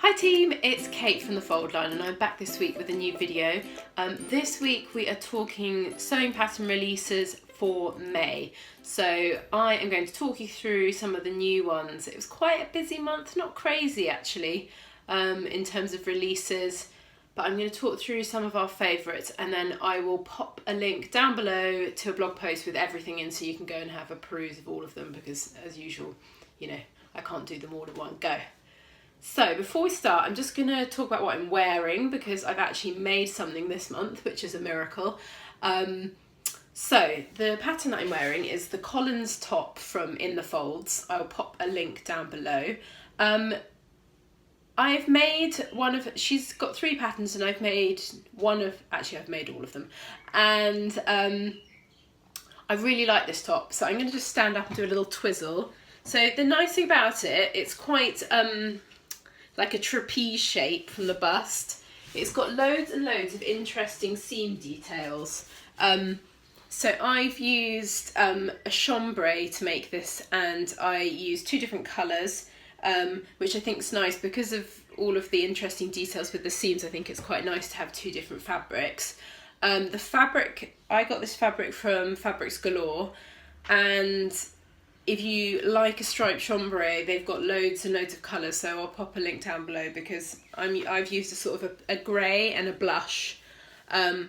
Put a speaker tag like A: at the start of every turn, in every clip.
A: Hi team, it's Kate from the Fold Line and I'm back this week with a new video. This week we are talking sewing pattern releases for May. So I am going to talk you through some of the new ones. It was quite a busy month, not crazy actually, in terms of releases, but I'm going to talk through some of our favourites and then I will pop a link down below to a blog post with everything in so you can go and have a peruse of all of them because as usual, you know, I can't do them all in one go. So before we start, I'm just going to talk about what I'm wearing because I've actually made something this month, which is a miracle. So the pattern that I'm wearing is the Collins top from In the Folds. I'll pop a link down below. I've made one of, she's got 3 patterns and I've made one of, actually I've made all of them. And I really like this top. So I'm going to just stand up and do a little twizzle. So the nice thing about it, it's quite like a trapeze shape from the bust. It's got loads and loads of interesting seam details. So I've used a chambray to make this and I used 2 different colours, which I think is nice because of all of the interesting details with the seams. I think it's quite nice to have 2 different fabrics. The fabric, I got this fabric from Fabrics Galore, and if you like a striped chambray, they've got loads and loads of colours, so I'll pop a link down below because I've used a sort of a grey and a blush. I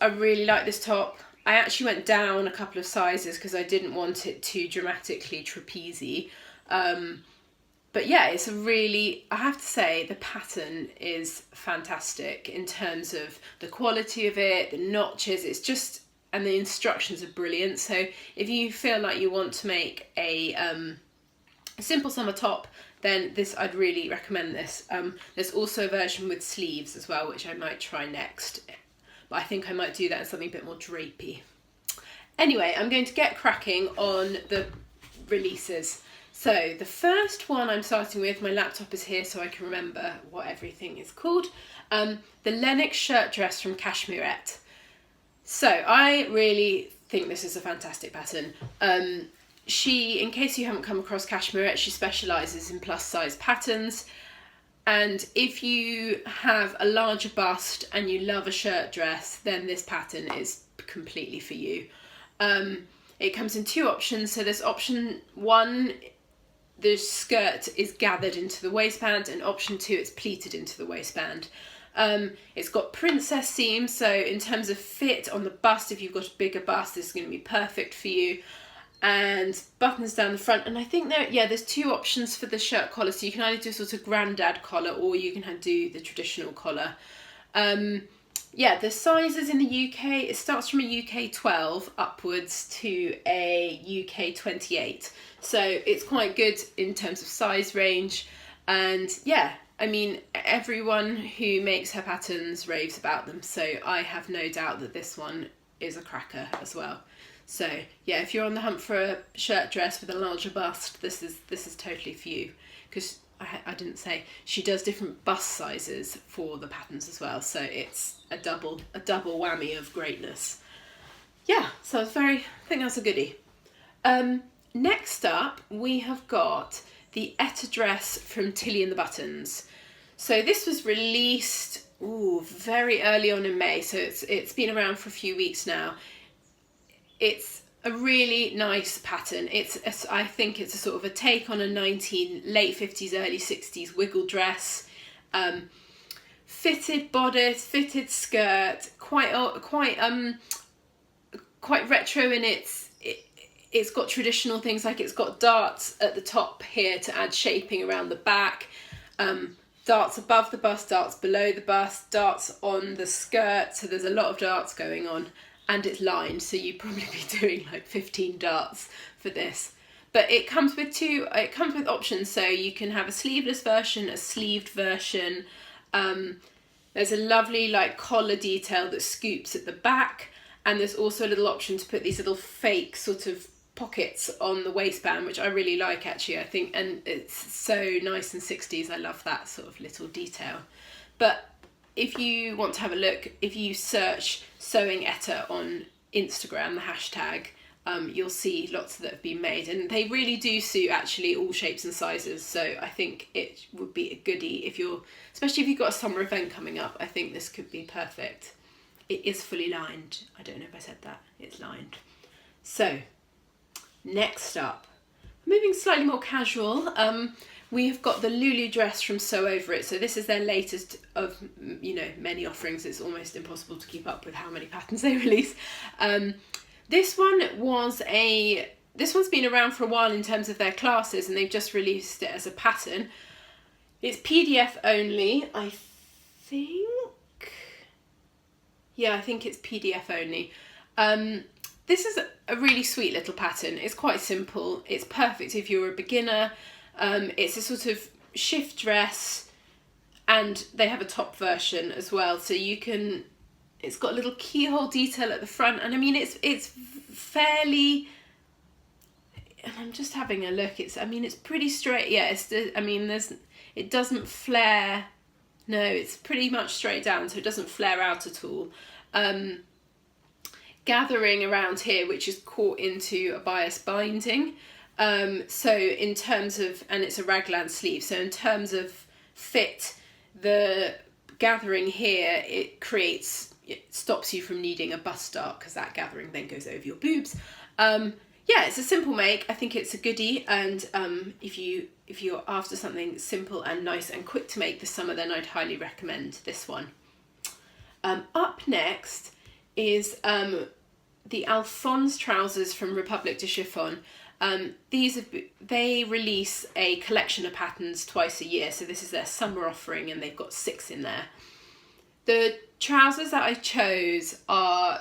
A: really like this top. I actually went down a couple of sizes because I didn't want it too dramatically trapeze. But yeah, it's a really, I have to say, the pattern is fantastic in terms of the quality of it, the notches, it's just, and the instructions are brilliant. So if you feel like you want to make a simple summer top, then this, I'd really recommend this. There's also a version with sleeves as well, which I might try next. But I think I might do that in something a bit more drapey. Anyway, I'm going to get cracking on the releases. So the first one I'm starting with, my laptop is here so I can remember what everything is called. The Lenox shirt dress from Cashmerette. So I really think this is a fantastic pattern. She, in case you haven't come across Cashmerette, she specialises in plus size patterns. And if you have a larger bust and you love a shirt dress, then this pattern is completely for you. It comes in 2 options. So there's option 1, the skirt is gathered into the waistband, and option 2, it's pleated into the waistband. It's got princess seams, so in terms of fit on the bust, if you've got a bigger bust, this is going to be perfect for you. And buttons down the front, and I think there's 2 options for the shirt collar, so you can either do a sort of grandad collar or you can do the traditional collar. The sizes in the UK, it starts from a UK 12 upwards to a UK 28, so it's quite good in terms of size range. And yeah, I mean, everyone who makes her patterns raves about them, so I have no doubt that this one is a cracker as well. So yeah, if you're on the hunt for a shirt dress with a larger bust, this is totally for you, because I didn't say she does different bust sizes for the patterns as well, so it's a double whammy of greatness. Yeah, so I think that's a goodie. Next up we have got the Etta dress from Tilly and the Buttons. So this was released very early on in May, so it's been around for a few weeks now. It's a really nice pattern. I think it's a sort of a take on a late 50s, early 60s wiggle dress. Fitted bodice, fitted skirt, quite retro in it's got traditional things, like it's got darts at the top here to add shaping around the back, darts above the bust, darts below the bust, darts on the skirt, so there's a lot of darts going on, and it's lined, so you'd probably be doing like 15 darts for this. But it comes with options, so you can have a sleeveless version, a sleeved version. There's a lovely like collar detail that scoops at the back, and there's also a little option to put these little fake sort of pockets on the waistband, which I really like actually, I think, and it's so nice and 60s. I love that sort of little detail. But if you want to have a look, if you search Sewing Etta on Instagram, the hashtag, you'll see lots that have been made, and they really do suit actually all shapes and sizes. So I think it would be a goodie especially if you've got a summer event coming up. I think this could be perfect. It is fully lined. I don't know if I said that. It's lined. So next up, moving slightly more casual, we have got the Lulu dress from Sew Over It. So this is their latest of, many offerings. It's almost impossible to keep up with how many patterns they release. This one's been around for a while in terms of their classes, and they've just released it as a pattern. It's PDF only, I think. Yeah, I think it's PDF only. This is a really sweet little pattern. It's quite simple. It's perfect if you're a beginner. It's a sort of shift dress, and they have a top version as well. So it's got a little keyhole detail at the front, and I mean it's fairly. And I'm just having a look. It's pretty straight. Yeah, it doesn't flare. No, it's pretty much straight down, so it doesn't flare out at all. Gathering around here, which is caught into a bias binding. So in terms of, and it's a raglan sleeve. So in terms of fit, the gathering here, it stops you from needing a bust dart, because that gathering then goes over your boobs. Yeah, it's a simple make. I think it's a goodie, and if you're after something simple and nice and quick to make this summer, then I'd highly recommend this one. Up next is the Alphonse trousers from Republic de Chiffon. They release a collection of patterns twice a year, so this is their summer offering, and they've got 6 in there. The trousers that I chose I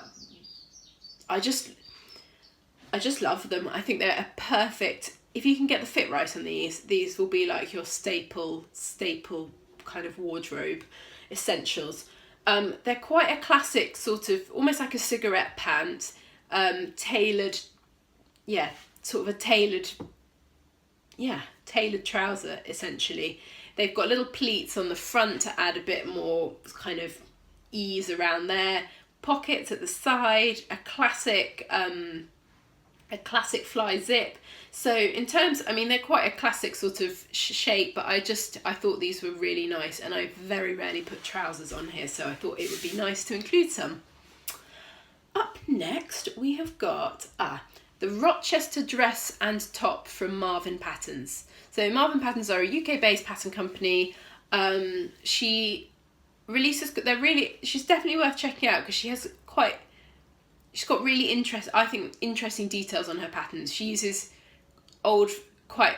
A: just love them. I think they're a perfect, if you can get the fit right on these will be like your staple kind of wardrobe essentials. They're quite a classic sort of, almost like a cigarette pant, tailored, sort of a tailored trouser essentially. They've got little pleats on the front to add a bit more kind of ease around there, pockets at the side, a classic fly zip. So in terms, they're quite a classic sort of shape, but I thought these were really nice, and I very rarely put trousers on here, so I thought it would be nice to include some. Up next, we have got the Rochester dress and top from Maven Patterns. So Maven Patterns are a UK-based pattern company. She releases, she's definitely worth checking out, because she's got really interesting details on her patterns. She uses quite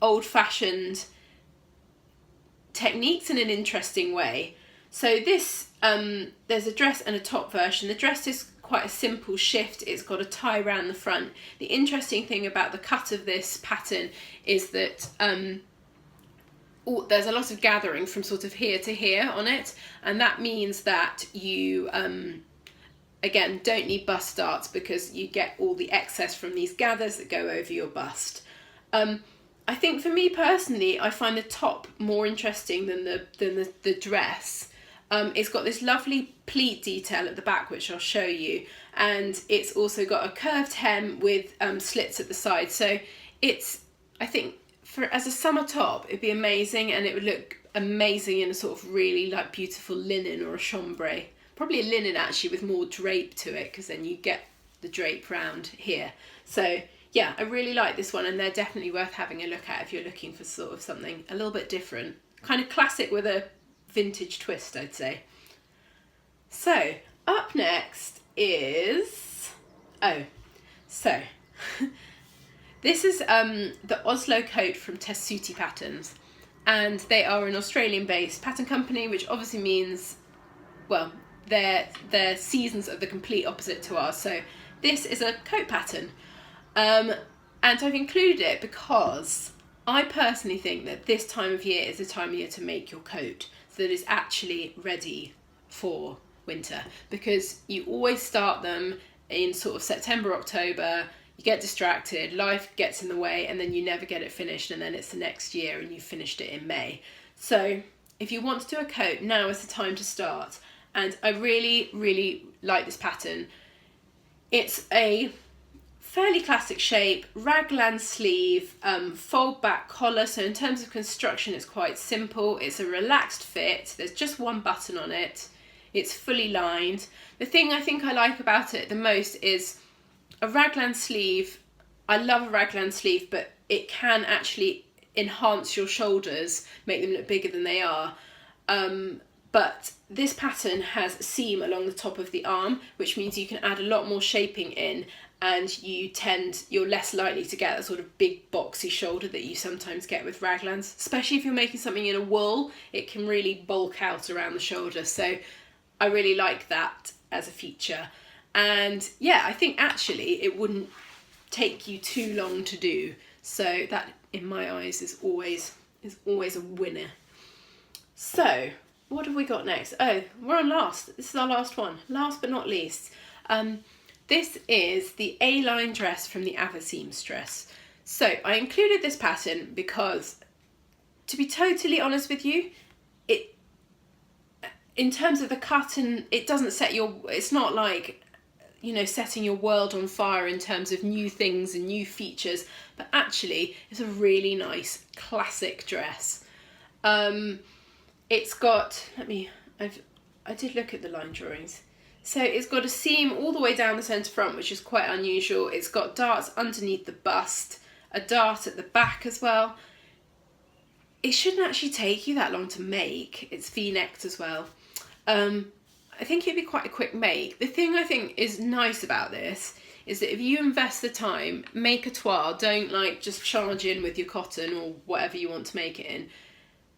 A: old-fashioned techniques in an interesting way. So this, there's a dress and a top version. The dress is quite a simple shift. It's got a tie around the front. The interesting thing about the cut of this pattern is that there's a lot of gathering from sort of here to here on it, and that means that you again don't need bust darts, because you get all the excess from these gathers that go over your bust. I think for me personally, I find the top more interesting than the dress. It's got this lovely pleat detail at the back, which I'll show you, and it's also got a curved hem with slits at the side. So I think as a summer top, it'd be amazing, and it would look amazing in a sort of really like beautiful linen or a chambray. Probably a linen actually, with more drape to it, because then you get the drape round here. So yeah, I really like this one, and they're definitely worth having a look at if you're looking for sort of something a little bit different. Kind of classic with a vintage twist, I'd say. So up next is, this is the Oslo coat from Tessuti Patterns, and they are an Australian-based pattern company, which obviously means, well, their seasons are the complete opposite to ours. So this is a coat pattern, and I've included it because I personally think that this time of year is the time of year to make your coat so that it's actually ready for winter, because you always start them in sort of September, October. You get distracted, life gets in the way, and then you never get it finished, and then it's the next year and you finished it in May. So if you want to do a coat, now is the time to start. And I really, really like this pattern. It's a fairly classic shape, raglan sleeve, fold back collar. So in terms of construction, it's quite simple. It's a relaxed fit. There's just one button on it. It's fully lined. The thing I think I like about it the most is a raglan sleeve. I love a raglan sleeve, but it can actually enhance your shoulders, make them look bigger than they are. But this pattern has a seam along the top of the arm, which means you can add a lot more shaping in, and you're less likely to get that sort of big boxy shoulder that you sometimes get with raglans, especially if you're making something in a wool. It can really bulk out around the shoulder. So I really like that as a feature. And yeah, I think actually it wouldn't take you too long to do. So that, in my eyes, is always a winner. So what have we got next? Oh, we're on last. This is our last one. Last but not least. This is the A-line dress from the Avid Seamstress. So I included this pattern because, to be totally honest with you, in terms of the cut, and it doesn't it's not like, you know, setting your world on fire in terms of new things and new features, but actually it's a really nice classic dress. It's got, I did look at the line drawings. So it's got a seam all the way down the centre front, which is quite unusual. It's got darts underneath the bust, a dart at the back as well. It shouldn't actually take you that long to make. It's V-necked as well. I think it'd be quite a quick make. The thing I think is nice about this is that if you invest the time, make a toile, don't like just charge in with your cotton or whatever you want to make it in,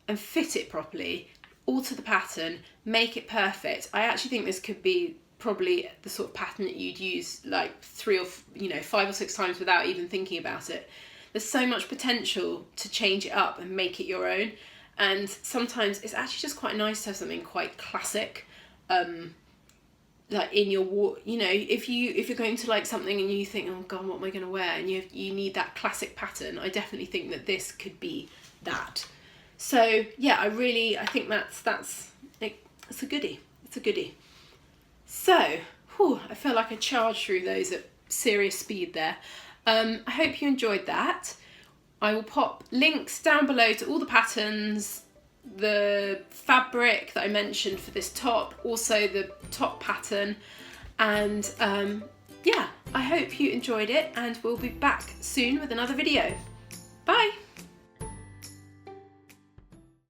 A: and fit it properly, alter the pattern, make it perfect. I actually think this could be probably the sort of pattern that you'd use like 5 or 6 times without even thinking about it. There's so much potential to change it up and make it your own. And sometimes it's actually just quite nice to have something quite classic, like in your, you know, if you're going to like something and you think, oh God, what am I going to wear? And you need that classic pattern. I definitely think that this could be that. So yeah, I think it's a goodie. It's a goodie. So, I feel like I charged through those at serious speed there. I hope you enjoyed that. I will pop links down below to all the patterns, the fabric that I mentioned for this top, also the top pattern, and yeah, I hope you enjoyed it, and we'll be back soon with another video. Bye!